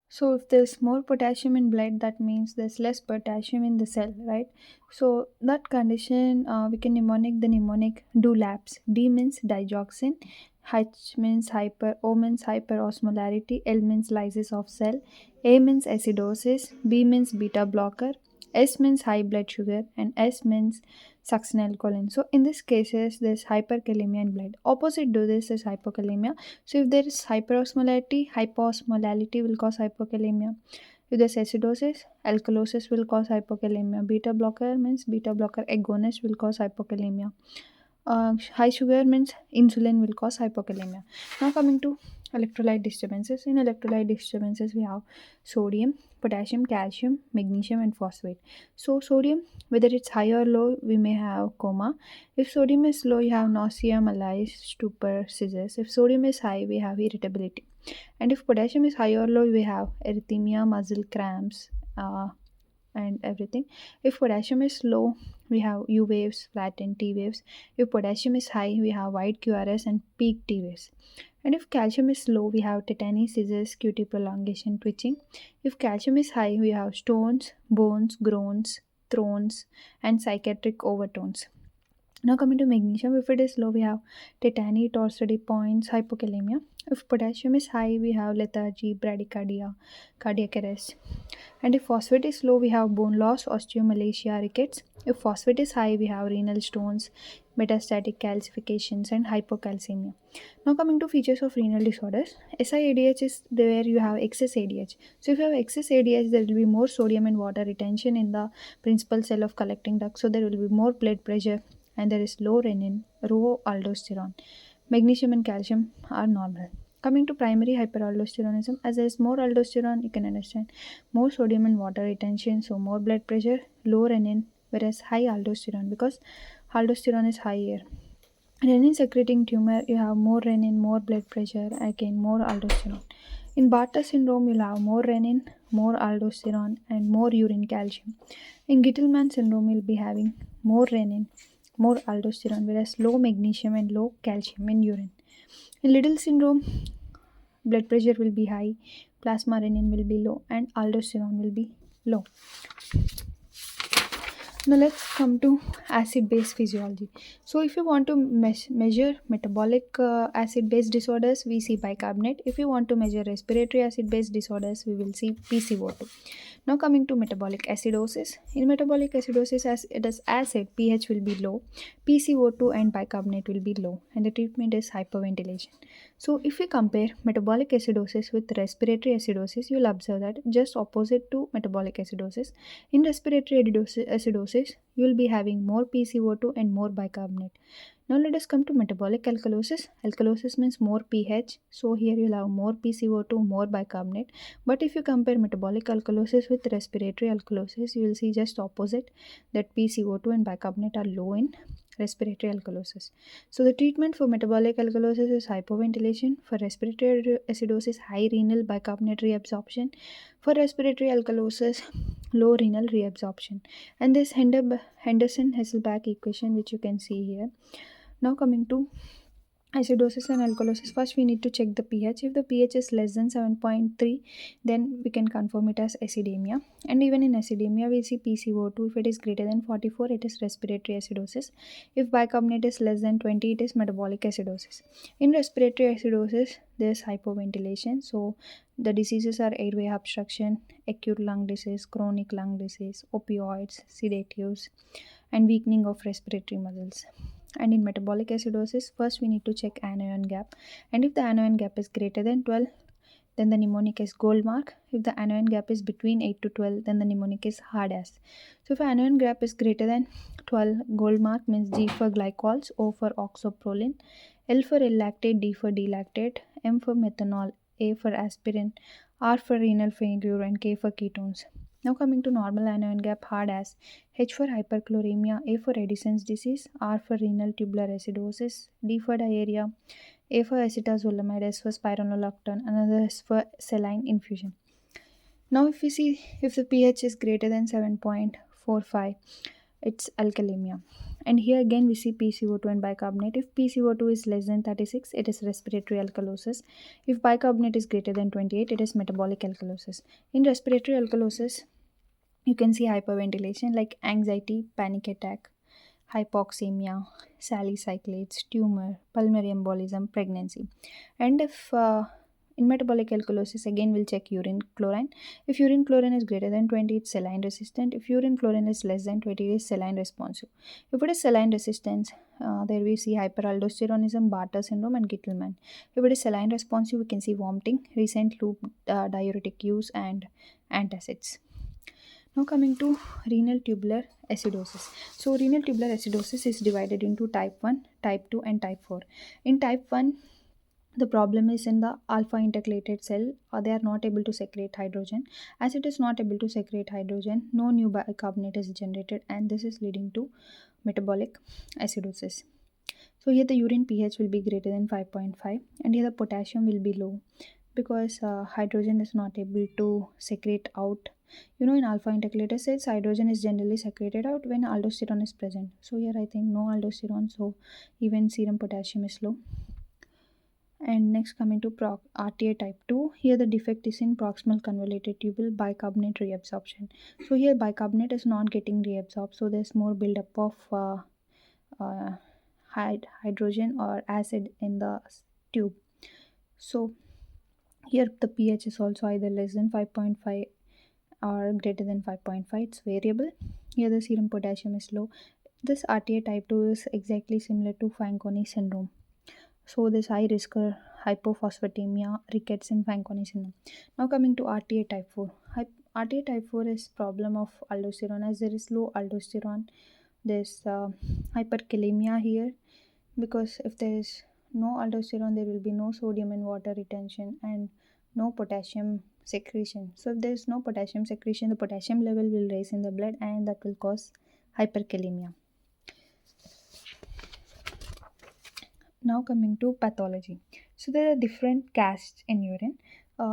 So if there's more potassium in blood, that means there's less potassium in the cell, right? So that condition, we can mnemonic the mnemonic do labs. D means digoxin, H means hyper, O means hyperosmolarity, L means lysis of cell, A means acidosis, B means beta blocker, S means high blood sugar, and S means succinylcholine. So in these cases, there's hyperkalemia in blood. Opposite to this is hypokalemia. So if there is hyperosmolality will cause hypokalemia. If there's acidosis, alkalosis will cause hypokalemia. Beta blocker means beta blocker agonist will cause hypokalemia. High sugar means insulin will cause hypokalemia. Now coming to electrolyte disturbances. In electrolyte disturbances, we have sodium, potassium, calcium, magnesium, and phosphate. So sodium, whether it's high or low, we may have coma. If sodium is low, you have nausea, malaise, stupor, seizures. If sodium is high, we have irritability. And if potassium is high or low, we have erythema, muscle cramps, and everything. If potassium is low, we have U waves, flattened T waves. If potassium is high, we have wide QRS and peak T waves. And if calcium is low, we have tetany, scissors, QT prolongation, twitching. If calcium is high, we have stones, bones, groans, thrones, and psychiatric overtones. Now coming to magnesium, if it is low, we have tetany, torsady points, hypokalemia. If potassium is high, we have lethargy, bradycardia, cardiac arrest. And if phosphate is low, we have bone loss, osteomalacia, rickets. If phosphate is high, we have renal stones, metastatic calcifications, and hypocalcemia. Now, coming to features of renal disorders, SIADH is where you have excess ADH. So, if you have excess ADH, there will be more sodium and water retention in the principal cell of collecting duct. So, there will be more blood pressure, and there is low renin, low aldosterone. Magnesium and calcium are normal. Coming to primary hyperaldosteronism, as there is more aldosterone, you can understand more sodium and water retention, so more blood pressure, low renin, whereas high aldosterone because aldosterone is higher. Renin secreting tumor, you have more renin, more blood pressure, again more aldosterone. In Bartter syndrome, you'll have more renin, more aldosterone, and more urine calcium. In Gittelman syndrome, you'll be having more renin, more aldosterone, whereas low magnesium and low calcium in urine. In Liddle syndrome, blood pressure will be high, plasma renin will be low, and aldosterone will be low. Now let's come to acid-base physiology. So if you want to measure metabolic acid-base disorders, we see bicarbonate. If you want to measure respiratory acid-base disorders, we will see PCO2. Now coming to metabolic acidosis. In metabolic acidosis, as it is acid, pH will be low, PCO2 and bicarbonate will be low, and the treatment is hyperventilation. So if we compare metabolic acidosis with respiratory acidosis, you will observe that just opposite to metabolic acidosis. In respiratory acidosis, you will be having more PCO2 and more bicarbonate. Now let us come to metabolic alkalosis. Alkalosis means more pH. So here you'll have more PCO2, more bicarbonate. But if you compare metabolic alkalosis with respiratory alkalosis, you will see just opposite, that PCO2 and bicarbonate are low in respiratory alkalosis. So the treatment for metabolic alkalosis is hypoventilation. For respiratory acidosis, high renal bicarbonate reabsorption. For respiratory alkalosis, low renal reabsorption. And this Henderson-Hasselbalch equation, which you can see here. Now coming to acidosis and alkalosis, first we need to check the pH. If the pH is less than 7.3, then we can confirm it as acidemia. And even in acidemia, we see PCO2. If it is greater than 44, it is respiratory acidosis. If bicarbonate is less than 20, it is metabolic acidosis. In respiratory acidosis, there is hypoventilation. So the diseases are airway obstruction, acute lung disease, chronic lung disease, opioids, sedatives, and weakening of respiratory muscles. And in metabolic acidosis, first we need to check anion gap. And if the anion gap is greater than 12, then the mnemonic is gold mark. If the anion gap is between 8 to 12, then the mnemonic is hard as. So if anion gap is greater than 12, gold mark means G for glycols, O for oxoprolin, L for L-lactate, D for D-lactate, M for methanol, A for aspirin, R for renal failure, and K for ketones. Now coming to normal anion gap, hard as H for hyperchloremia, A for Addison's disease, R for renal tubular acidosis, D for diarrhea, A for acetazolamide, S for spironolactone, another S for saline infusion. Now if we see if the pH is greater than 7.45, it's alkalemia. And here again we see PCO2 and bicarbonate. If PCO2 is less than 36, it is respiratory alkalosis. If bicarbonate is greater than 28, it is metabolic alkalosis. In respiratory alkalosis, you can see hyperventilation like anxiety, panic attack, hypoxemia, salicylates, tumor, pulmonary embolism, pregnancy. And if in metabolic alkalosis, again we'll check urine chlorine. If urine chlorine is greater than 20, it's saline resistant. If urine chlorine is less than 20, it is saline responsive. If it is saline resistant, there we see hyperaldosteronism, Bartter syndrome, and Gittelman. If it is saline responsive, we can see vomiting, recent loop diuretic use, and antacids. Now coming to renal tubular acidosis. So renal tubular acidosis is divided into type 1, type 2 and type 4. In type 1, the problem is in the alpha intercalated cell, or they are not able to secrete hydrogen. As it is not able to secrete hydrogen, no new bicarbonate is generated, and this is leading to metabolic acidosis. So here the urine pH will be greater than 5.5, and here the potassium will be low because hydrogen is not able to secrete out. In alpha intercalated cells, hydrogen is generally secreted out when aldosterone is present. So here I think no aldosterone, so even serum potassium is low. And next coming to RTA type 2, here the defect is in proximal convoluted tubule bicarbonate reabsorption. So here bicarbonate is not getting reabsorbed, so there's more buildup of uh, hydrogen or acid in the tube. So here the pH is also either less than 5.5 or greater than 5.5. It's variable. Here the serum potassium is low. This RTA type 2 is exactly similar to Fanconi syndrome. So this high risk hypophosphatemia, rickets, and Fanconi syndrome. Now coming to RTA type 4. RTA type 4 is problem of aldosterone. As there is low aldosterone, there's hyperkalemia here, because if there is no aldosterone, there will be no sodium and water retention and no potassium secretion. So if there is no potassium secretion, the potassium level will rise in the blood, and that will cause hyperkalemia. Now coming to pathology. So there are different casts in urine.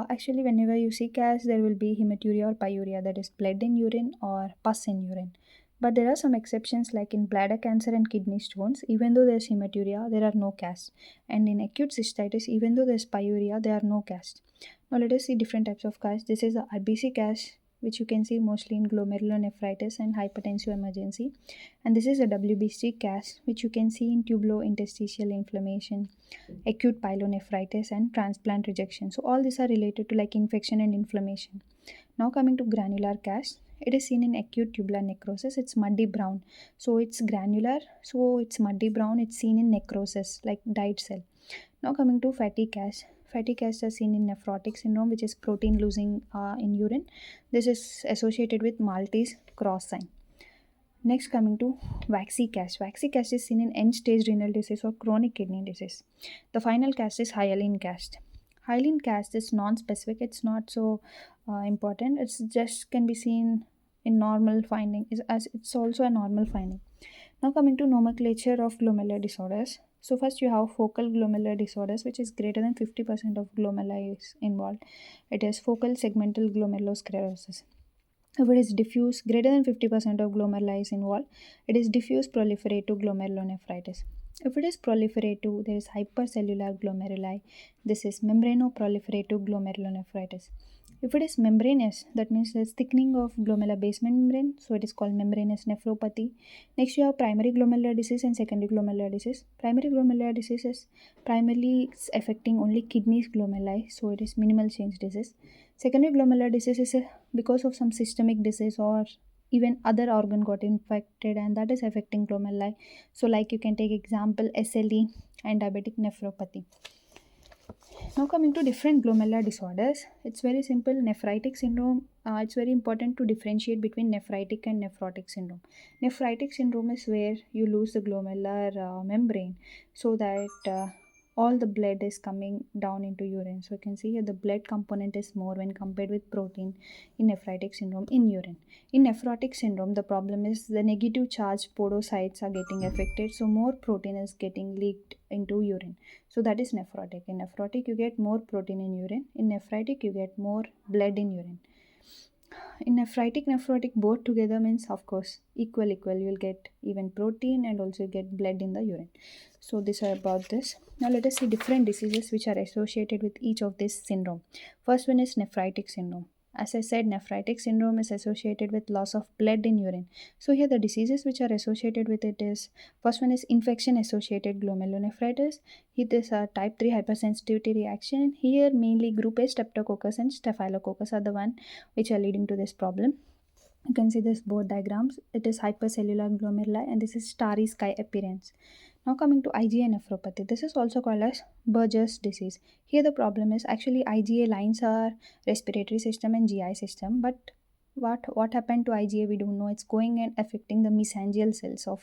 Actually, whenever you see cast, there will be hematuria or pyuria, that is blood in urine or pus in urine. But there are some exceptions, like in bladder cancer and kidney stones. Even though there's hematuria, there are no casts. And in acute cystitis, even though there's pyuria, there are no casts. Now let us see different types of casts. This is the RBC cast, which you can see mostly in glomerulonephritis and hypertensive emergency. And this is a WBC cast, which you can see in tubulointerstitial inflammation, acute pyelonephritis, and transplant rejection. So all these are related to like infection and inflammation. Now coming to granular cast, it is seen in acute tubular necrosis. It's muddy brown, so it's granular, so it's muddy brown. It's seen in necrosis, like died cell. Now coming to fatty cast. Fatty cast are seen in nephrotic syndrome, which is protein losing in urine. This is associated with Maltese cross sign. Next coming to waxy cast. Waxy cast is seen in end-stage renal disease or chronic kidney disease. The final cast is hyaline cast. Hyaline cast is non-specific. It's not so important. It's just can be seen in normal finding, as it's also a normal finding. Now coming to nomenclature of glomerular disorders. So first you have focal glomerular disorders, which is greater than 50% of glomeruli is involved. It is focal segmental glomerulosclerosis. If it is diffuse, greater than 50% of glomeruli is involved. It is diffuse proliferative glomerulonephritis. If it is proliferative, there is hypercellular glomeruli. This is membranoproliferative glomerulonephritis. If it is membranous, that means there is thickening of glomerular basement membrane, so it is called membranous nephropathy. Next, you have primary glomerular disease and secondary glomerular disease. Primary glomerular disease is primarily affecting only kidneys glomeruli, so it is minimal change disease. Secondary glomerular disease is because of some systemic disease or even other organ got infected, and that is affecting glomeruli. So like you can take example SLE and diabetic nephropathy. Now coming to different glomerular disorders, it's very simple. Nephritic syndrome, it's very important to differentiate between nephritic and nephrotic syndrome. Nephritic syndrome is where you lose the glomerular membrane, so that all the blood is coming down into urine. So you can see here the blood component is more when compared with protein in nephritic syndrome in urine. In nephrotic syndrome, the problem is the negative charge podocytes are getting affected, so more protein is getting leaked into urine. So that is nephrotic. In nephrotic, you get more protein in urine. In nephritic, you get more blood in urine. in nephrotic both together means, of course, equal. You'll get even protein and also get blood in the urine. So these are about this. Now let us see different diseases which are associated with each of this syndrome. First one is nephritic syndrome. As I said, nephritic syndrome is associated with loss of blood in urine. So here the diseases which are associated with it is, first one is infection associated glomerulonephritis. It is a type 3 hypersensitivity reaction. Here mainly group A streptococcus and staphylococcus are the one which are leading to this problem. You can see this both diagrams. It is hypercellular glomeruli and this is starry sky appearance. Now coming to IgA nephropathy. This is also called as Berger's disease. Here the problem is actually IgA lines our respiratory system and GI system, but what happened to IgA we don't know. It's going and affecting the mesangial cells of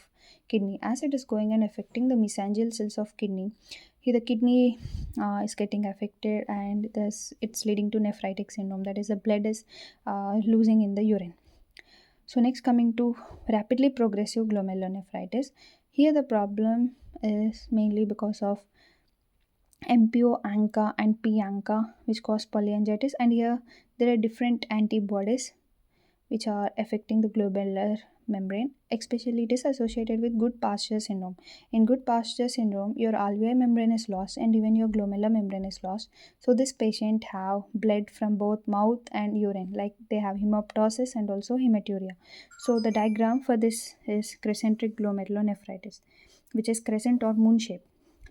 kidney. As it is going and affecting the mesangial cells of kidney, here the kidney is getting affected and thus it's leading to nephritic syndrome. That is the blood is losing in the urine. So next coming to rapidly progressive glomerulonephritis. Here the problem is mainly because of MPO ANCA and P ANCA which cause polyangiitis, and here there are different antibodies which are affecting the glomerular membrane. Especially it is associated with good pasture syndrome. In good pasture syndrome, your alveolar membrane is lost and even your glomerular membrane is lost. So this patient have blood from both mouth and urine, like they have hemoptysis and also hematuria. So the diagram for this is crescentic glomerulonephritis, which is crescent or moon shape.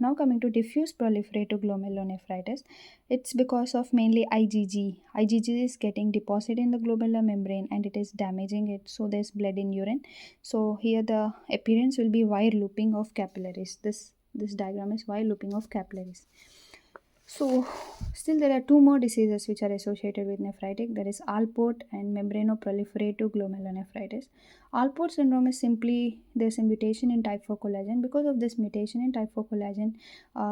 Now coming to diffuse proliferative glomerulonephritis, it's because of mainly IgG. IgG is getting deposited in the glomerular membrane and it is damaging it, so there's blood in urine. So here the appearance will be wire looping of capillaries. This diagram is wire looping of capillaries. So still there are two more diseases which are associated with nephritic, that is Alport and membranoproliferative glomerulonephritis. Alport syndrome is simply there's a mutation in type 4 collagen. Because of this mutation in type 4 collagen,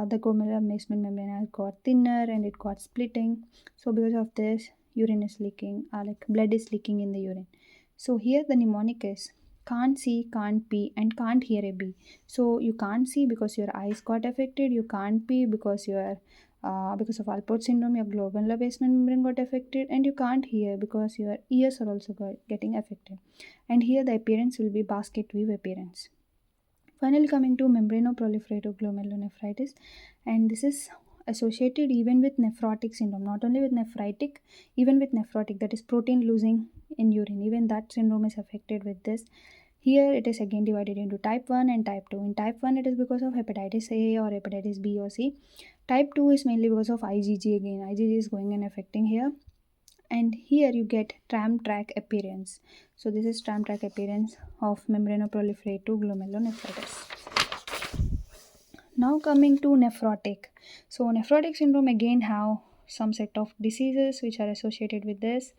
the glomerular basement membrane has got thinner and it got splitting. So because of this, urine is leaking, like blood is leaking in the urine. So here the mnemonic is can't see, can't pee, and can't hear a bee. So you can't see because your eyes got affected. You can't pee because of Alport syndrome, your glomerular basement membrane got affected, and you can't hear because your ears are also getting affected. And here the appearance will be basket weave appearance. Finally, coming to membranoproliferative glomerulonephritis, and this is associated even with nephrotic syndrome, not only with nephritic, even with nephrotic, that is protein losing in urine. Even that syndrome is affected with this. Here it is again divided into type 1 and type 2. In type 1, it is because of hepatitis A or hepatitis B or C. Type 2 is mainly because of IgG again. IgG is going and affecting here. And here you get tram track appearance. So this is tram track appearance of membranoproliferative glomerulonephritis. Now coming to nephrotic. So nephrotic syndrome again have some set of diseases which are associated with this.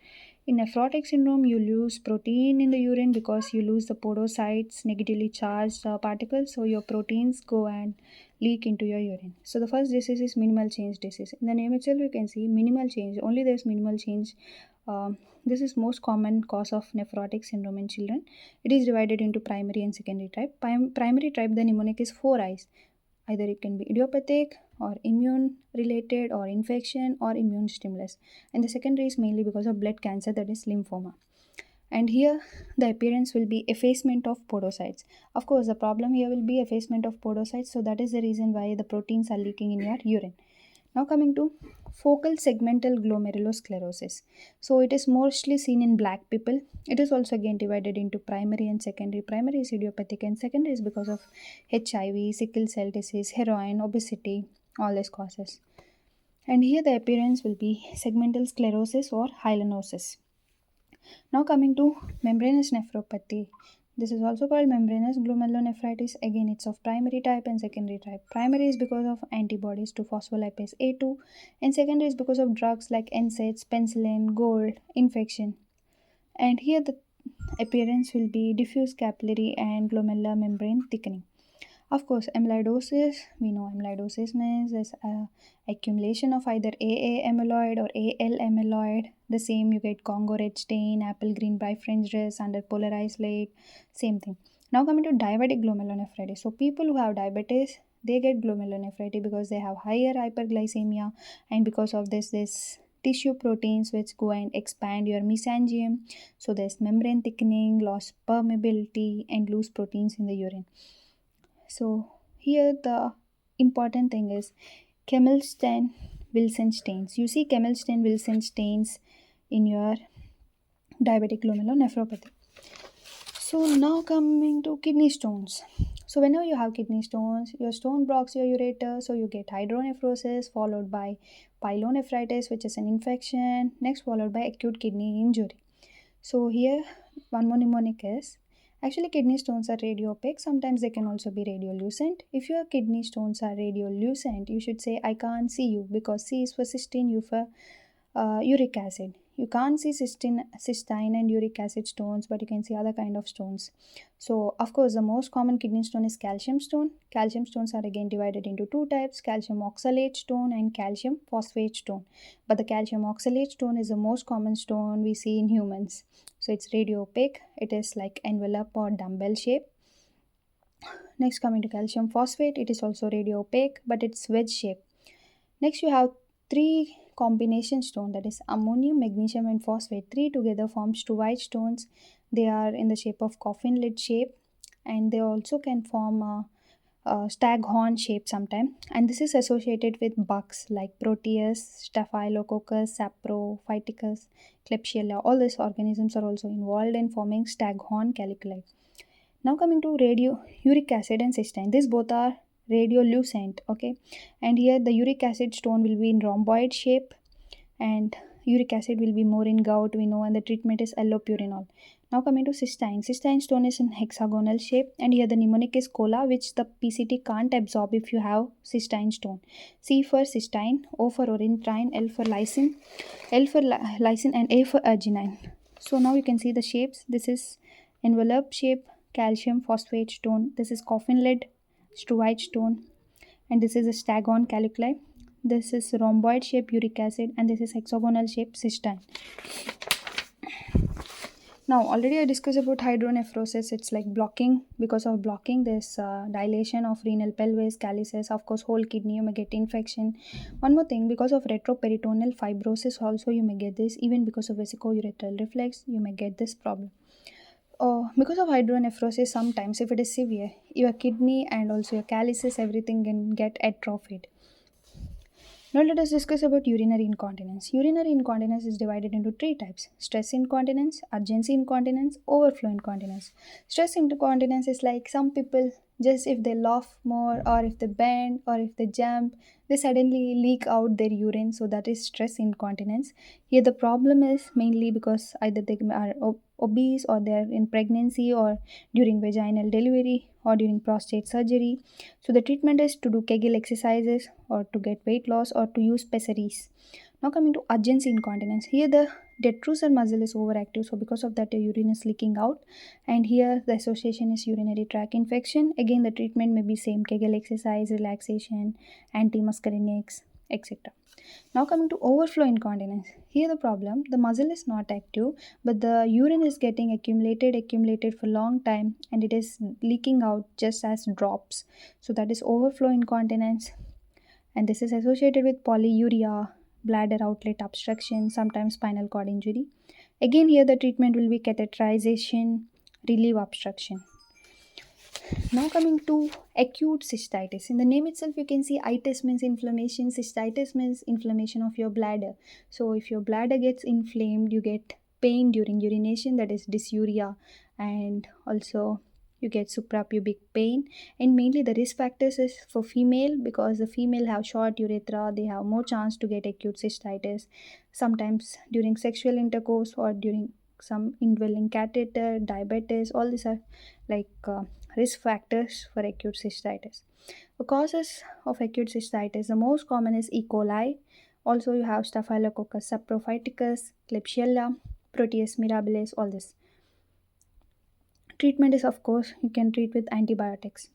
In nephrotic syndrome, you lose protein in the urine because you lose the podocytes, negatively charged particles. So your proteins go and leak into your urine. So the first disease is minimal change disease. In the name itself, you can see minimal change. Only there's minimal change. This is most common cause of nephrotic syndrome in children. It is divided into primary and secondary type. Primary type, the mnemonic is 4 eyes. Either it can be idiopathic or immune related or infection or immune stimulus. And the secondary is mainly because of blood cancer, that is lymphoma. And here the appearance will be effacement of podocytes. Of course, the problem here will be effacement of podocytes, so that is the reason why the proteins are leaking in your urine. Now coming to focal segmental glomerulosclerosis. So it is mostly seen in black people. It is also again divided into primary and secondary. Primary is idiopathic and secondary is because of HIV, sickle cell disease, heroin, obesity, all these causes. And here the appearance will be segmental sclerosis or hyalinosis. Now coming to membranous nephropathy. This is also called membranous glomerulonephritis. Again, it's of primary type and secondary type. Primary is because of antibodies to phospholipase A2, and secondary is because of drugs like NSAIDs, penicillin, gold, infection. And here the appearance will be diffuse capillary and glomerular membrane thickening. Of course, amyloidosis, we know amyloidosis means there's accumulation of either AA amyloid or AL amyloid. The same you get Congo red stain, apple green bifringed dress under polarized light, same thing. Now coming to diabetic glomerulonephritis. So people who have diabetes, they get glomerulonephritis because they have higher hyperglycemia, and because of this tissue proteins which go and expand your mesangium. So there's membrane thickening, loss permeability, and loose proteins in the urine. So here the important thing is Kemmelstein Wilson stains. You see Kemmelstein Wilson stains in your diabetic glomerulonephropathy. So now coming to kidney stones. So whenever you have kidney stones, your stone blocks your ureter, so you get hydronephrosis followed by pyelonephritis, which is an infection, next followed by acute kidney injury. So here one more mnemonic is actually kidney stones are radiopaque. Sometimes they can also be radiolucent. If your kidney stones are radiolucent, you should say I can't see you because C is for cysteine, U for uric acid. You can't see cystine and uric acid stones, but you can see other kind of stones. So, of course, the most common kidney stone is calcium stone. Calcium stones are again divided into two types: calcium oxalate stone and calcium phosphate stone. But the calcium oxalate stone is the most common stone we see in humans. So, it's radio opaque. It is like envelope or dumbbell shape. Next, coming to calcium phosphate, it is also radio opaque, but it's wedge shape. Next, you have three combination stone, that is ammonium, magnesium, and phosphate. Three together forms two white stones. They are in the shape of coffin lid shape, and they also can form a staghorn shape sometime. And this is associated with bugs like Proteus, Staphylococcus, Saprophyticus, Klebsiella. All these organisms are also involved in forming staghorn caliculi. Now coming to radio uric acid and cystine. These both are radiolucent, okay? And here the uric acid stone will be in rhomboid shape and uric acid will be more in gout, we know, and the treatment is allopurinol. Now coming to cystine. Cystine stone is in hexagonal shape, and here the mnemonic is cola, which the PCT can't absorb if you have cystine stone. C for cystine, O for orientrine, L for lysine, lysine, and A for arginine. So now you can see the shapes. This is envelope shape calcium phosphate stone. This is coffin lid struvite stone, and this is a staghorn caliculi. This is rhomboid shape uric acid, and this is hexagonal shape cystine. Now already I discussed about hydronephrosis. It's like blocking. Because of blocking, there's dilation of renal pelvis, calyces, of course whole kidney, you may get infection. One more thing, because of retroperitoneal fibrosis also you may get this. Even because of vesicoureteral reflex you may get this problem. Because of hydronephrosis, sometimes if it is severe, your kidney and also your calyces, everything can get atrophied. Now let us discuss about urinary incontinence. Urinary incontinence is divided into three types: stress incontinence, urgency incontinence, overflow incontinence. Stress incontinence is like some people just if they laugh more or if they bend or if they jump, they suddenly leak out their urine. So that is stress incontinence. Here the problem is mainly because either they are obese or they are in pregnancy or during vaginal delivery or during prostate surgery. So the treatment is to do Kegel exercises or to get weight loss or to use pessaries. Now coming to urgency incontinence. Here the detrusor muscle is overactive, so because of that the urine is leaking out, and here the association is urinary tract infection. Again the treatment may be same: Kegel exercise, relaxation, antimuscarinics, etc. Now coming to overflow incontinence. Here the problem, the muscle is not active, but the urine is getting accumulated for long time, and it is leaking out just as drops. So that is overflow incontinence, and this is associated with polyuria, bladder outlet obstruction, sometimes spinal cord injury. Again here the treatment will be catheterization, relieve obstruction. Now coming to acute cystitis. In the name itself, you can see itis means inflammation, cystitis means inflammation of your bladder. So if your bladder gets inflamed, you get pain during urination, that is dysuria, and also you get suprapubic pain. And mainly the risk factors is for female, because the female have short urethra, they have more chance to get acute cystitis. Sometimes during sexual intercourse or during some indwelling catheter, diabetes, all these are like risk factors for acute cystitis. The causes of acute cystitis, the most common is E. coli. Also, you have Staphylococcus saprophyticus, Klebsiella, Proteus mirabilis, all this. Treatment is, of course, you can treat with antibiotics.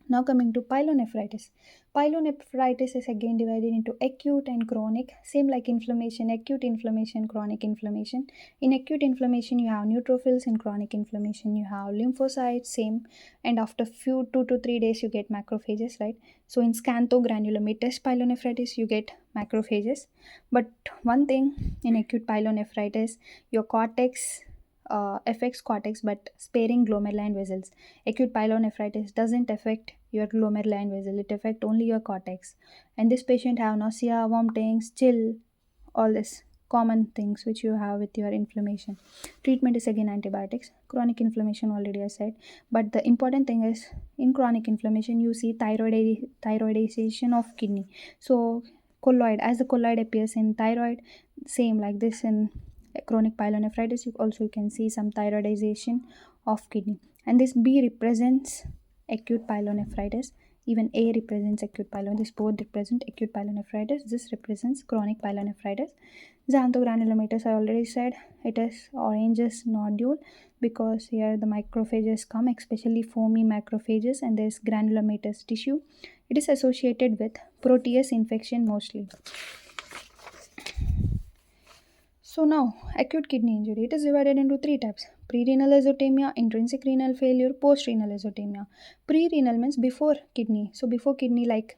Now coming to pyelonephritis. Pyelonephritis is again divided into acute and chronic, same like inflammation, acute inflammation, chronic inflammation. In acute inflammation you have neutrophils, in chronic inflammation you have lymphocytes, same, and after few 2 to 3 days you get macrophages, right? So in scanthogranulomatous pyelonephritis you get macrophages. But one thing in acute pyelonephritis, your cortex affects cortex but sparing glomerular vessels. Acute pyelonephritis doesn't affect your glomerular vessel, it affects only your cortex. And this patient have nausea, vomiting, chill, all this common things which you have with your inflammation. Treatment is again antibiotics. Chronic inflammation already I said, but the important thing is in chronic inflammation you see thyroidization of kidney. So colloid, as the colloid appears in thyroid, same like this in chronic pyelonephritis, you also can see some thyroidization of kidney. And this B represents acute pyelonephritis, even A represents acute pyelonephritis. This both represent acute pyelonephritis. This represents chronic pyelonephritis. Xanthogranulomatous, I already said, it is oranges nodule because here the macrophages come, especially foamy macrophages, and there is granulomatous tissue. It is associated with proteus infection mostly. So now, acute kidney injury, it is divided into three types: pre-renal azotemia, intrinsic renal failure, post-renal azotemia. Pre-renal means before kidney. So before kidney, like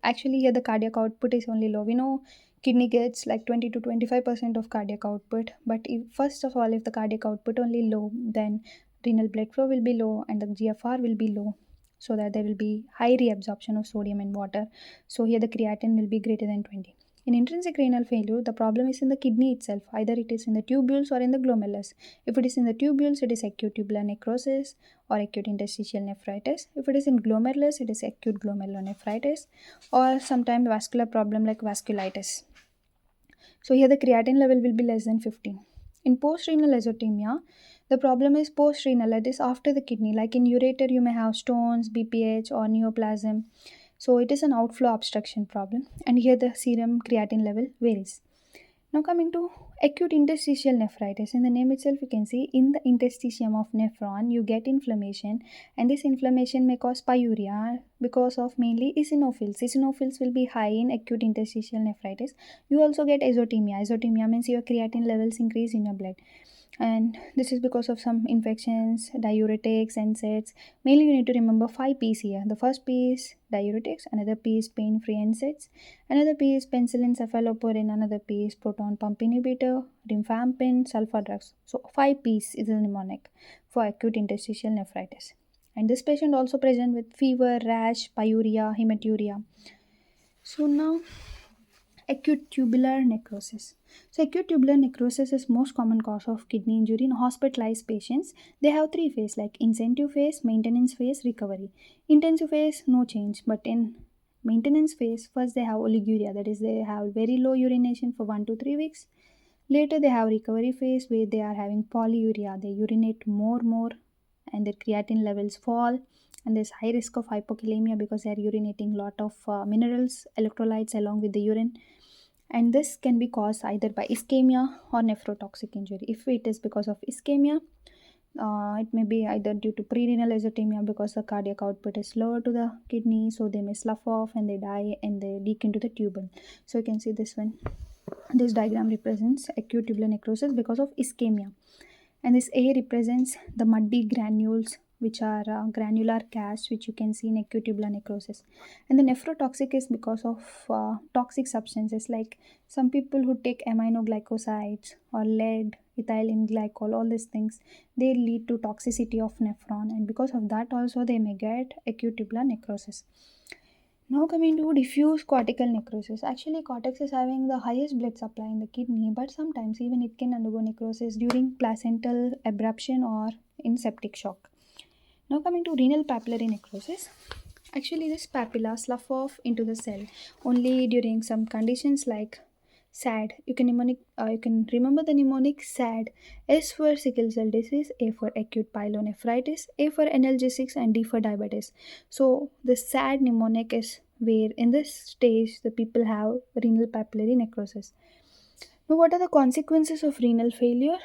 actually here the cardiac output is only low. We know kidney gets like 20 to 25% of cardiac output, but if, first of all, if the cardiac output only low, then renal blood flow will be low and the GFR will be low, so that there will be high reabsorption of sodium and water. So here the creatinine will be greater than 20. In intrinsic renal failure, the problem is in the kidney itself. Either it is in the tubules or in the glomerulus. If it is in the tubules, it is acute tubular necrosis or acute interstitial nephritis. If it is in glomerulus, it is acute glomerulonephritis or sometimes vascular problem like vasculitis. So here the creatinine level will be less than 15. In post-renal azotemia, the problem is post-renal, that is after the kidney. Like in ureter, you may have stones, BPH or neoplasm. So it is an outflow obstruction problem, and here the serum creatinine level varies. Now coming to acute interstitial nephritis. In the name itself, you can see in the interstitium of nephron, you get inflammation, and this inflammation may cause pyuria because of mainly eosinophils. Eosinophils will be high in acute interstitial nephritis. You also get azotemia. Azotemia means your creatinine levels increase in your blood, and this is because of some infections, diuretics, NSAIDs. Mainly you need to remember 5 P's here. The first P is diuretics, another P is pain-free NSAIDs, another P is penicillin, cephalosporin, another P is proton pump inhibitor, rifampin, sulfa drugs. So 5 P's is a mnemonic for acute interstitial nephritis. And this patient also present with fever, rash, pyuria, hematuria. So now acute tubular necrosis. So acute tubular necrosis is most common cause of kidney injury in hospitalized patients. They have three phases like intensive phase, maintenance phase, recovery. Intensive phase, no change, but in maintenance phase, first they have oliguria, that is they have very low urination for 1 to 3 weeks. Later they have recovery phase where they are having polyuria, they urinate more and their creatinine levels fall, and there's high risk of hypokalemia because they are urinating lot of minerals, electrolytes along with the urine, and this can be caused either by ischemia or nephrotoxic injury. If it is because of ischemia, it may be either due to pre-renal azotemia because the cardiac output is lower to the kidney, so they may slough off and they die and they leak into the tubule. So you can see this one. This diagram represents acute tubular necrosis because of ischemia, and this A represents the muddy granules which are granular casts which you can see in acute tubular necrosis. And the nephrotoxic is because of toxic substances like some people who take aminoglycosides or lead, ethylene glycol, all these things, they lead to toxicity of nephron, and because of that also they may get acute tubular necrosis. Now coming to diffuse cortical necrosis. Actually, cortex is having the highest blood supply in the kidney, but sometimes even it can undergo necrosis during placental abruption or in septic shock. Now coming to renal papillary necrosis. Actually, this papilla slough off into the cell only during some conditions like SAD. You can remember the mnemonic SAD. S for sickle cell disease, A for acute pyelonephritis, A for analgesics, and D for diabetes. So the SAD mnemonic is where in this stage the people have renal papillary necrosis. Now, what are the consequences of renal failure?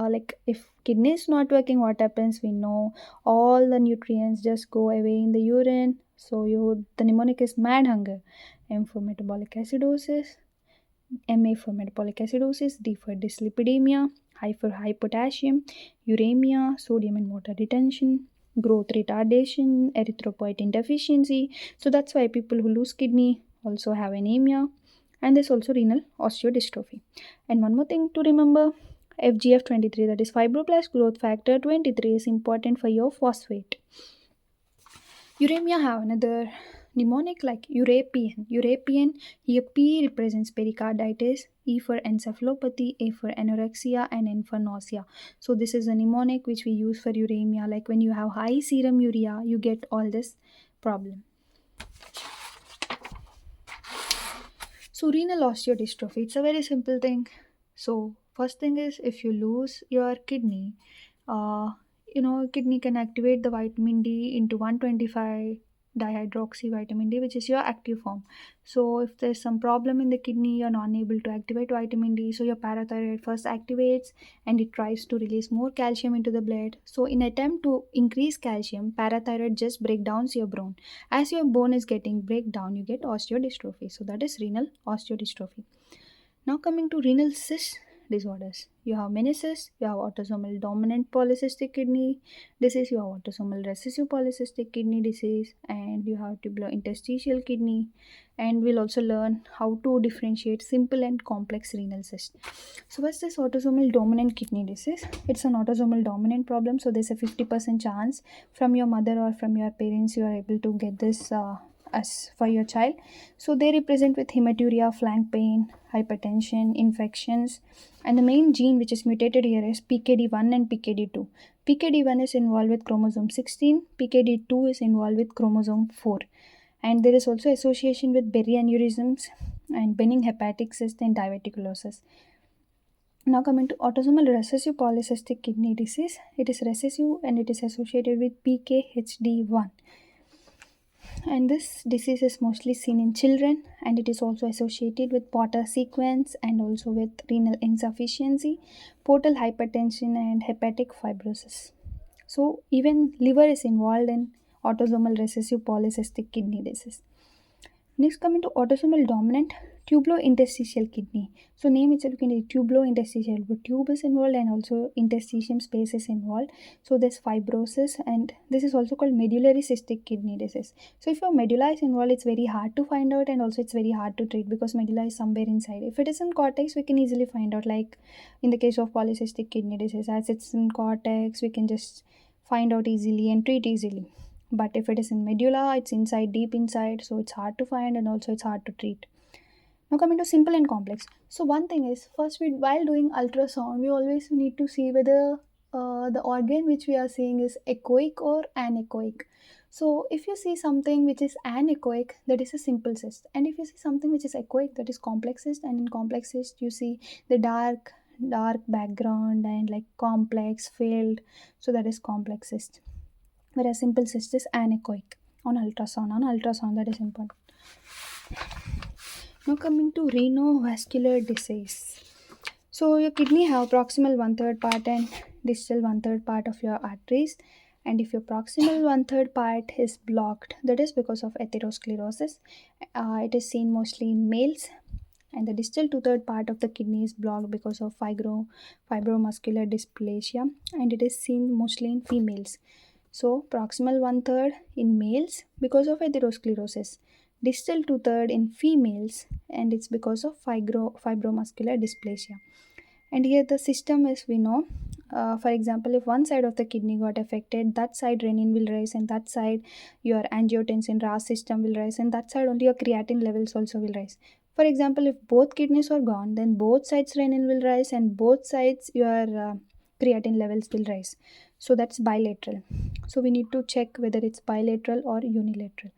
like if kidney is not working, what happens? We know all the nutrients just go away in the urine. So the mnemonic is mad hunger. M for metabolic acidosis, Ma for metabolic acidosis, D for dyslipidemia, I for high potassium, uremia, sodium and water retention, growth retardation, erythropoietin deficiency. So that's why people who lose kidney also have anemia, and there's also renal osteodystrophy. And one more thing to remember, FGF23, that is fibroblast growth factor 23, is important for your phosphate. Uremia have another mnemonic like European. European, here P represents pericarditis, E for encephalopathy, A for anorexia, and N for nausea. So this is a mnemonic which we use for uremia. Like when you have high serum urea, you get all this problem. So renal osteodystrophy, it's a very simple thing. So first thing is, if you lose your kidney, uh, kidney can activate the vitamin D into 125 dihydroxy vitamin D, which is your active form. So if there's some problem in the kidney, you're not able to activate vitamin D, so your parathyroid first activates and it tries to release more calcium into the blood. So in attempt to increase calcium, parathyroid just break down your bone. As your bone is getting break down, you get osteodystrophy. So that is renal osteodystrophy. Now coming to renal cyst disorders. You have many cysts, you have autosomal dominant polycystic kidney disease, you have autosomal recessive polycystic kidney disease, and you have tubulointerstitial kidney. And we'll also learn how to differentiate simple and complex renal cysts. So what's this autosomal dominant kidney disease? It's an autosomal dominant problem. So there's a 50% chance from your mother or from your parents you are able to get this as for your child. So they represent with hematuria, flank pain, hypertension, infections, and the main gene which is mutated here is PKD1 and PKD2. PKD1 is involved with chromosome 16, PKD2 is involved with chromosome 4. And there is also association with berry aneurysms and benign hepatic cyst and diverticulosis. Now coming to autosomal recessive polycystic kidney disease, it is recessive and it is associated with PKHD1. And this disease is mostly seen in children, and it is also associated with Porter sequence and also with renal insufficiency, portal hypertension, and hepatic fibrosis. So even liver is involved in autosomal recessive polycystic kidney disease. Next, coming to autosomal dominant tubulointerstitial kidney. So, name itself can be tubulointerstitial, but tube is involved and also interstitium space is involved. So, there's fibrosis, and this is also called medullary cystic kidney disease. So, if your medulla is involved, it's very hard to find out, and also it's very hard to treat because medulla is somewhere inside. If it is in cortex, we can easily find out. Like in the case of polycystic kidney disease, as it's in cortex, we can just find out easily and treat easily. But if it is in medulla, it's inside, deep inside, so it's hard to find and also it's hard to treat. Now coming to simple and complex. So one thing is, first while doing ultrasound, we always need to see whether the organ which we are seeing is echoic or anechoic. So if you see something which is anechoic, that is a simple cyst, and if you see something which is echoic, that is complex cyst. And in complex cyst, you see the dark background and like complex filled, so that is complex cyst, whereas simple cyst is anechoic on ultrasound. On ultrasound, that is important. Now coming to renovascular disease. So your kidney have proximal one third part and distal one third part of your arteries, and if your proximal one third part is blocked, that is because of atherosclerosis. It is seen mostly in males, and the distal two third part of the kidney is blocked because of fibromuscular dysplasia, and it is seen mostly in females. So proximal one third in males because of atherosclerosis, distal two third in females, and it's because of fibromuscular dysplasia. And here the system is, we know, for example, if one side of the kidney got affected, that side renin will rise, and that side your angiotensin RAS system will rise, and that side only your creatinine levels also will rise. For example, if both kidneys are gone, then both sides renin will rise and both sides your creatinine levels will rise. So that's bilateral. So we need to check whether it's bilateral or unilateral.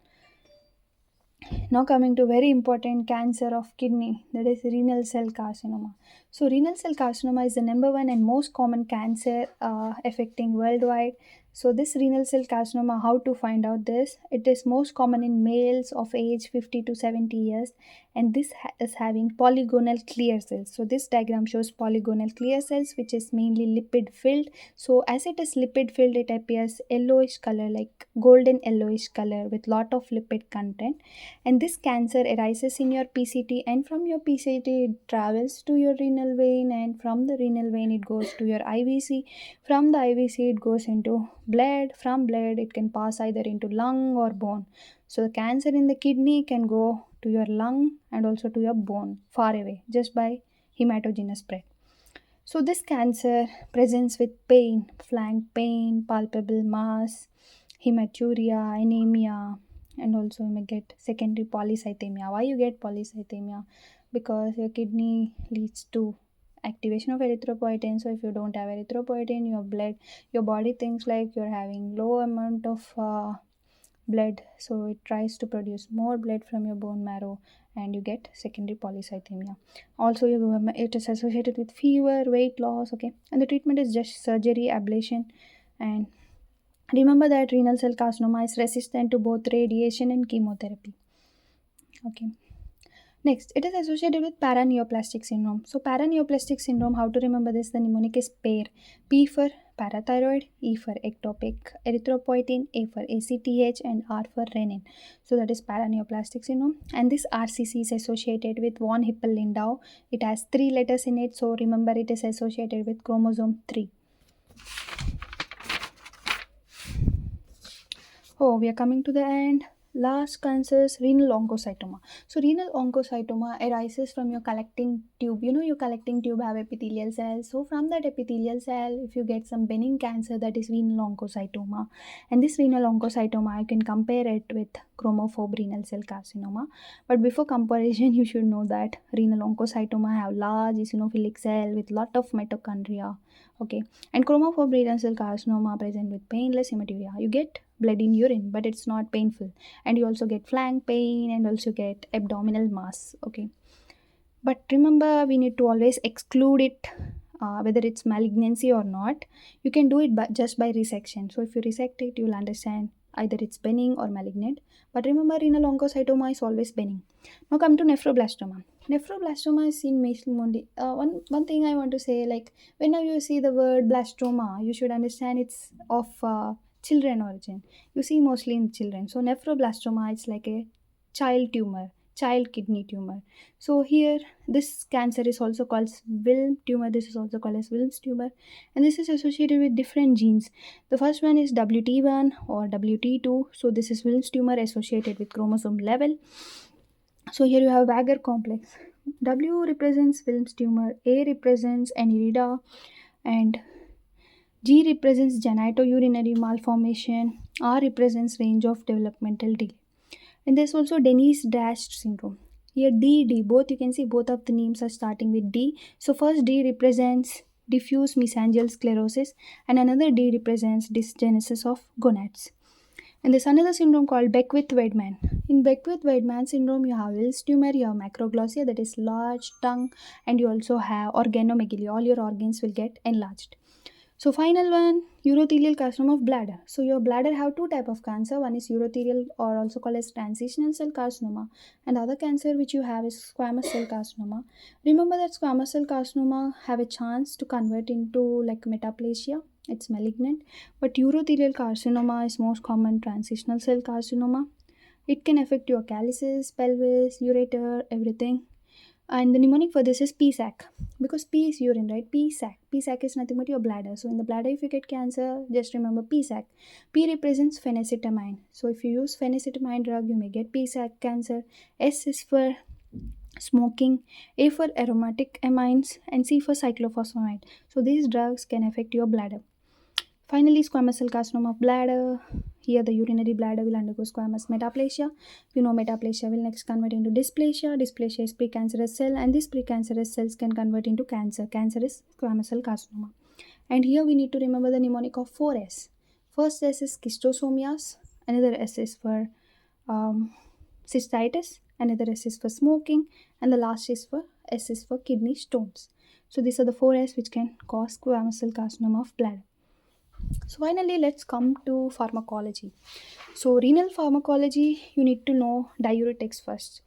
Now coming to very important cancer of kidney, that is renal cell carcinoma. So renal cell carcinoma is the number one and most common cancer affecting worldwide. So this renal cell carcinoma, how to find out this? It is most common in males of age 50 to 70 years, and this is having polygonal clear cells. So this diagram shows polygonal clear cells, which is mainly lipid filled. So as it is lipid filled, it appears yellowish color, like golden yellowish color with lot of lipid content. And this cancer arises in your PCT, and from your PCT it travels to your renal vein, and from the renal vein it goes to your IVC. From the IVC it goes into blood. From blood it can pass either into lung or bone. So the cancer in the kidney can go to your lung and also to your bone far away just by hematogenous spread. So this cancer presents with pain, flank pain, palpable mass, hematuria, anemia, and also you may get secondary polycythemia. Why you get polycythemia? Because your kidney leads to activation of erythropoietin. So if you don't have erythropoietin, your blood, your body thinks like you're having low amount of blood, so it tries to produce more blood from your bone marrow, and you get secondary polycythemia. Also it is associated with fever, weight loss. Okay, and the treatment is just surgery, ablation. And remember that renal cell carcinoma is resistant to both radiation and chemotherapy. Okay. Next, it is associated with paraneoplastic syndrome. So, paraneoplastic syndrome, how to remember this? The mnemonic is PAIR. P for parathyroid, E for ectopic erythropoietin, A for ACTH, and R for renin. So, that is paraneoplastic syndrome. And this RCC is associated with von Hippel-Lindau. It has three letters in it. So, remember it is associated with chromosome 3. Oh, we are coming to the end. Last cancer is renal oncocytoma. So renal oncocytoma arises from your collecting tube. You know your collecting tube have epithelial cells. So from that epithelial cell, if you get some benign cancer, that is renal oncocytoma. And this renal oncocytoma, you can compare it with chromophobe renal cell carcinoma. But before comparison, you should know that renal oncocytoma have large eosinophilic cell with lot of mitochondria. Okay, and chromophobe renal cell carcinoma present with painless hematuria. You get blood in urine, but it's not painful, and you also get flank pain and also get abdominal mass. Okay, but remember we need to always exclude it, whether it's malignancy or not. You can do it just by resection. So if you resect it, you'll understand either it's benign or malignant. But remember, renal oncocytoma is always benign. Now come to nephroblastoma. Nephroblastoma is seen mainly. One thing I want to say, like whenever you see the word blastoma, you should understand it's of children origin. You see mostly in children. So nephroblastoma is like a child tumor, child kidney tumor. So here this cancer is also called Wilm tumor. This is also called as Wilm's tumor, and this is associated with different genes. The first one is WT1 or WT2. So this is Wilm's tumor associated with chromosome level. So here you have Wager complex. W represents Wilm's tumor, A represents aniridia, and G represents genitourinary malformation, R represents range of developmental delay. And there's also Denise Dashed syndrome. Here D, both you can see both of the names are starting with D. So first D represents diffuse mesangial sclerosis, and another D represents dysgenesis of gonads. And there's another syndrome called Beckwith-Weidman. In Beckwith-Weidman syndrome, you have Wills tumor, you have macroglossia, that is large tongue, and you also have organomegaly. All your organs will get enlarged. So final one, urothelial carcinoma of bladder. So your bladder have two type of cancer. One is urothelial or also called as transitional cell carcinoma, and the other cancer which you have is squamous cell carcinoma. Remember that squamous cell carcinoma have a chance to convert into like metaplasia. It's malignant, but urothelial carcinoma is most common transitional cell carcinoma. It can affect your calyces, pelvis, ureter, everything. And the mnemonic for this is PSAC, because P is urine, right? PSAC. PSAC is nothing but your bladder. So in the bladder, if you get cancer, just remember PSAC. P represents phenycetamine. So if you use phenycetamine drug, you may get PSAC cancer. S is for smoking, A for aromatic amines, and C for cyclophosphamide. So these drugs can affect your bladder. Finally, squamous cell carcinoma of bladder. Here, the urinary bladder will undergo squamous metaplasia. You know, metaplasia will next convert into dysplasia. Dysplasia is precancerous cell, and these precancerous cells can convert into cancer. Cancer is squamous cell carcinoma. And here we need to remember the mnemonic of 4S. First S is schistosomias. Another S is for cystitis. Another S is for smoking. And the last is for S is for kidney stones. So these are the 4S which can cause squamous cell carcinoma of bladder. So finally, let's come to pharmacology. So renal pharmacology, you need to know diuretics first.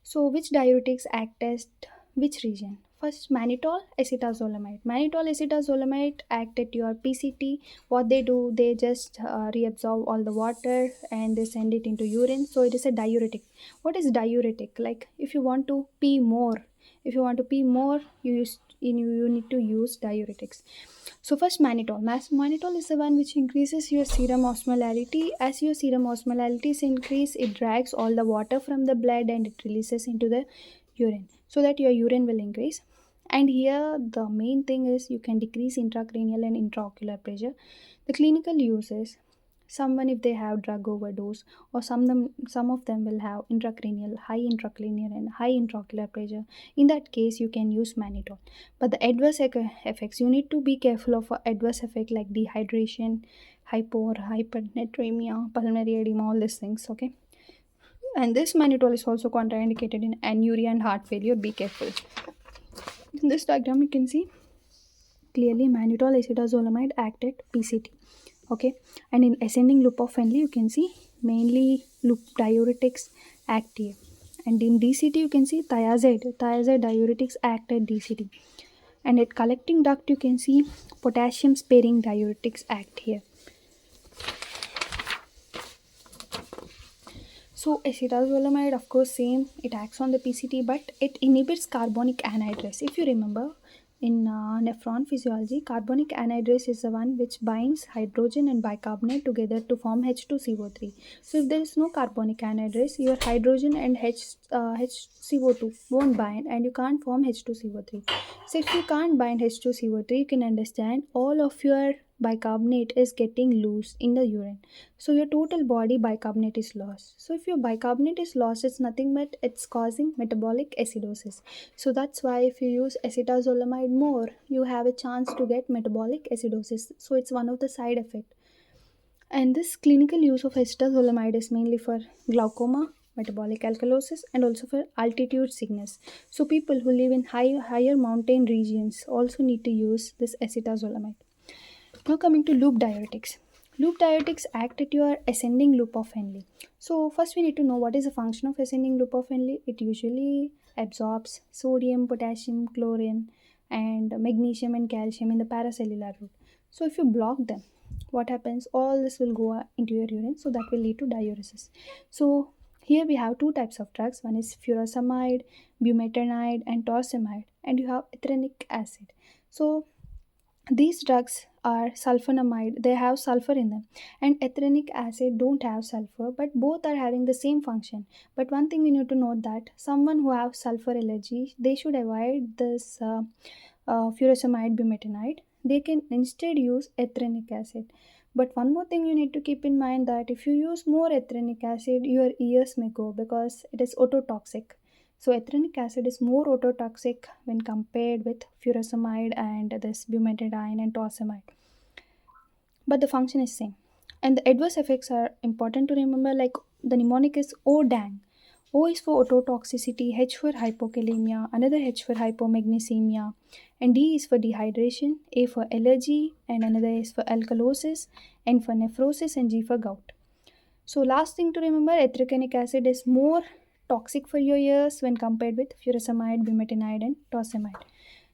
So, which diuretics act as which region? First, mannitol acetazolamide. Mannitol acetazolamide act at your PCT. What they do, they just reabsorb all the water and they send it into urine. So, it is a diuretic. What is diuretic? Like, if you want to pee more, you need to use diuretics. So first mannitol. Mannitol is the one which increases your serum osmolality. As your serum osmolalities increase, it drags all the water from the blood and it releases into the urine, so that your urine will increase. And here the main thing is you can decrease intracranial and intraocular pressure. The clinical uses, someone if they have drug overdose, or some of them will have high intracranial and high intraocular pressure. In that case you can use mannitol. But the effects, you need to be careful of adverse effect like dehydration, hypo or hypernatremia, pulmonary edema, all these things. Okay, and this mannitol is also contraindicated in anuria and heart failure. Be careful. In this diagram you can see clearly mannitol acetazolamide act at PCT. Okay, and in ascending loop of Henle you can see mainly loop diuretics act here, and in DCT you can see thiazide diuretics act at DCT, and at collecting duct you can see potassium sparing diuretics act here. So acetazolamide, of course, same. It acts on the PCT, but it inhibits carbonic anhydrase. If you remember, in nephron physiology, carbonic anhydrase is the one which binds hydrogen and bicarbonate together to form H2CO3. So if there is no carbonic anhydrase, your hydrogen and HCO2 won't bind, and you can't form H2CO3. So if you can't bind H2CO3, you can understand all of your bicarbonate is getting loose in the urine, so your total body bicarbonate is lost. So if your bicarbonate is lost, it's nothing but it's causing metabolic acidosis. So that's why if you use acetazolamide more, you have a chance to get metabolic acidosis. So it's one of the side effect. And this clinical use of acetazolamide is mainly for glaucoma, metabolic alkalosis, and also for altitude sickness. So people who live in higher mountain regions also need to use this acetazolamide. Now coming to loop diuretics. Loop diuretics act at your ascending loop of Henle. So first we need to know what is the function of ascending loop of Henle. It usually absorbs sodium, potassium, chlorine, and magnesium and calcium in the paracellular route. So if you block them, what happens? All this will go into your urine, so that will lead to diuresis. So here we have two types of drugs. One is furosemide, bumetanide, and torsemide, and you have ethylenic acid. So these drugs are sulfonamide, they have sulfur in them, and ethylenic acid don't have sulfur, but both are having the same function. But one thing we need to note that someone who have sulfur allergy, they should avoid this furosemide bumetanide. They can instead use ethylenic acid. But one more thing you need to keep in mind that if you use more ethylenic acid, your ears may go because it is ototoxic. So ethylenic acid is more ototoxic when compared with furosemide and this bumetanide and torsemide. But the function is same. And the adverse effects are important to remember, like the mnemonic is ODANG. O is for ototoxicity, H for hypokalemia, another H for hypomagnesemia, and D is for dehydration, A for allergy, and another is for alkalosis, N for nephrosis, and G for gout. So last thing to remember, ethylenic acid is more toxic for your ears when compared with furosemide, bumetanide, and torsemide.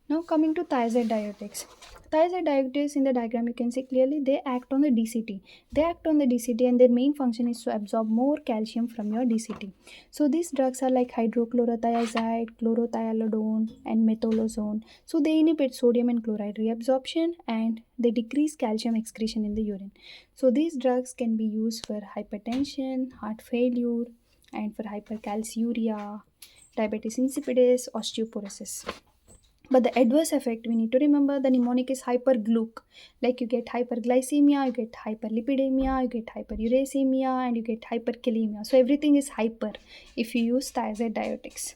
Now coming to thiazide diuretics. Thiazide diuretics in the diagram you can see clearly they act on the DCT. They act on the DCT and their main function is to absorb more calcium from your DCT. So these drugs are like hydrochlorothiazide, chlorothiazidone, and metolazone. So they inhibit sodium and chloride reabsorption and they decrease calcium excretion in the urine. So these drugs can be used for hypertension, heart failure, and for hypercalciuria, diabetes insipidus, osteoporosis. But the adverse effect we need to remember, the mnemonic is hypergluc. Like you get hyperglycemia, you get hyperlipidemia, you get hyperuricemia, and you get hyperkalemia. So everything is hyper if you use thiazide diuretics.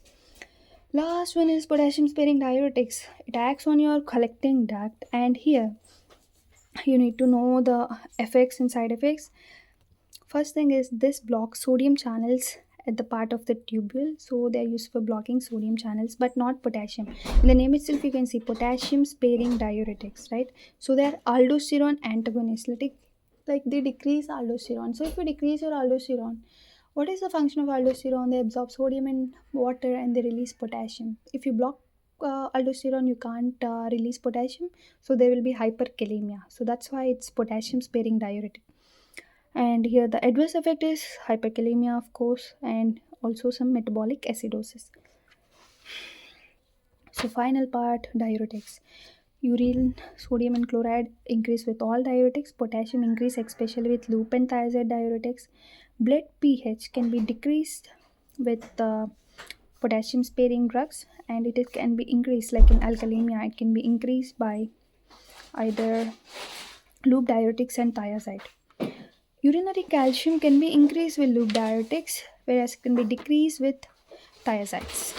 Last one is potassium sparing diuretics. It acts on your collecting duct, and here you need to know the effects and side effects. First thing is this blocks sodium channels at the part of the tubule, so they are used for blocking sodium channels, but not potassium. In the name itself, you can see potassium sparing diuretics, right? So they are aldosterone antagonists, like they decrease aldosterone. So if you decrease your aldosterone, what is the function of aldosterone? They absorb sodium in water and they release potassium. If you block aldosterone, you can't release potassium, so there will be hyperkalemia. So that's why it's potassium sparing diuretic. And here the adverse effect is hyperkalemia, of course, and also some metabolic acidosis. So final part, diuretics. Urine, sodium and chloride increase with all diuretics. Potassium increase especially with loop and thiazide diuretics. Blood pH can be decreased with potassium sparing drugs, and can be increased like in alkalemia. It can be increased by either loop diuretics and thiazide. Urinary calcium can be increased with loop diuretics, whereas it can be decreased with thiazides.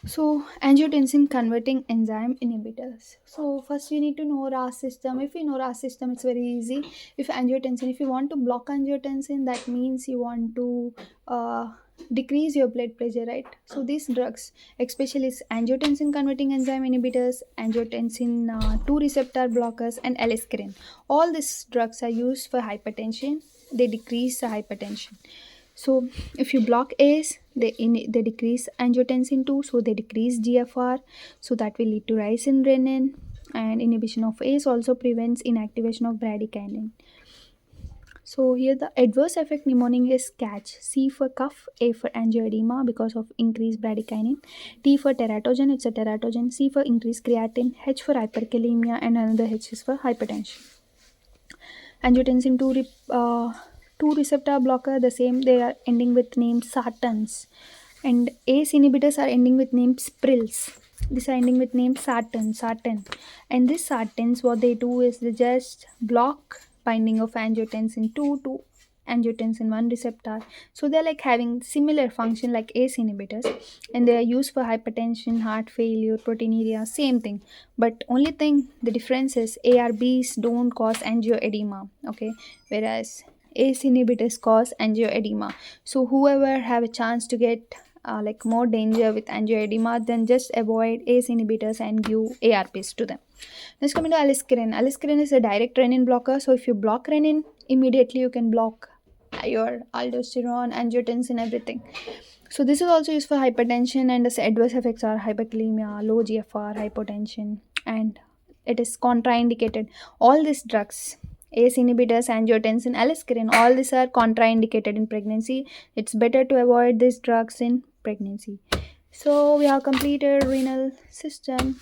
So, angiotensin converting enzyme inhibitors. So, first we need to know RAS system. If you know RAS system, it's very easy. If you want to block angiotensin, that means you want to decrease your blood pressure, right? So, these drugs, especially angiotensin converting enzyme inhibitors, angiotensin 2 receptor blockers, and aliskiren. All these drugs are used for hypertension. They decrease the hypertension. So if you block ACE, they decrease angiotensin 2, so they decrease GFR, so that will lead to rise in renin. And inhibition of ACE also prevents inactivation of bradykinin. So here the adverse effect pneumonia is catch. C for cough, A for angioedema because of increased bradykinin, T for teratogen, it's a teratogen, C for increased creatine, H for hyperkalemia, and another H is for hypertension. Angiotensin 2 receptor blocker, the same, they are ending with name sartans, and ACE inhibitors are ending with name sprils. These are ending with name sartan. And these sartans, what they do is they just block binding of angiotensin 2 to angiotensin 1 receptor. So they're like having similar function like ACE inhibitors, and they are used for hypertension, heart failure, proteinuria, same thing. But only thing, the difference is ARBs don't cause angioedema, okay, whereas ACE inhibitors cause angioedema. So whoever have a chance to get like more danger with angioedema, then just avoid ACE inhibitors and give ARBs to them. Let's come into aliskiren. Aliskiren is a direct renin blocker. So if you block renin, immediately you can block your aldosterone, angiotensin, everything. So this is also used for hypertension, and the adverse effects are hyperkalemia, low GFR, hypotension, and it is contraindicated. All these drugs, ACE inhibitors, angiotensin, aliskiren, all these are contraindicated in pregnancy. It's better to avoid these drugs in pregnancy. So we have completed renal system.